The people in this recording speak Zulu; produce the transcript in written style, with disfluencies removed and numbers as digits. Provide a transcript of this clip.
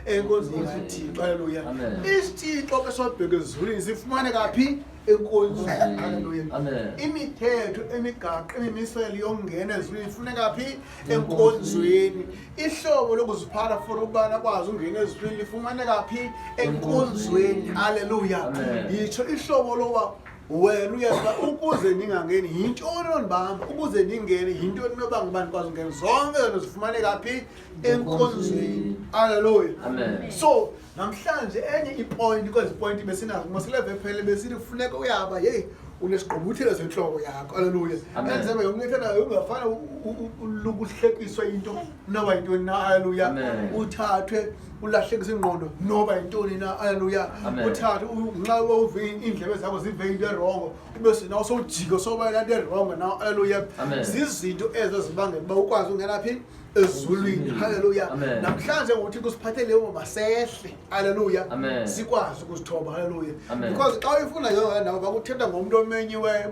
enkonzweni kaThixo. Haleluya. Amen. Isithixo ke sobheka ezulwini sifumane kaphi? Enkonzweni. Haleluya. Amen. Imithetho, imigaqo, imimiselo yokungena ezulwini ifuneka kaphi? Enkonzweni. Ihlobo lokuziphatha for ukubana kwazi ungena ezulwini lifumane kaphi? Enkonzweni. Haleluya. Amen. Yitsho ihlobo loba wena uyaza ukuze ningangeni yintoni onibamba, ukuze ningene yintoni nobanga ubani kwazi ungena, zonke lento zifumane kaphi? Enkonzweni. Haleluya. Amen. So namhlanje enye ipoint kwezi point besinazo masileve phele besithi kufuneka uyaba hey unesigqobuthelo senhloko yakho. Haleluya. Amen. Enze yonke ungafana ukuhlekiswa into noba yintoni na. Haleluya. Amen. Uthathwe ulahlekisa ingqondo noba yintoni na. Haleluya. Amen. Uthathwe nxa uvini indlebe zakho zive into erongo ube sinawo sowujika soba into erongo na. Haleluya. Amen. Zizinto ezo zibangela uba ukwazi ungena phi? Ezulwini. Haleluya. Amen. Namhlanje ngokuthi kusiphathele leyo masehle. Haleluya. Amen. Sikwazi ukuzithoba. Haleluya. Amen. Because xa uyifuna yona nawo bakuthetha ngomuntu omenyiweyo.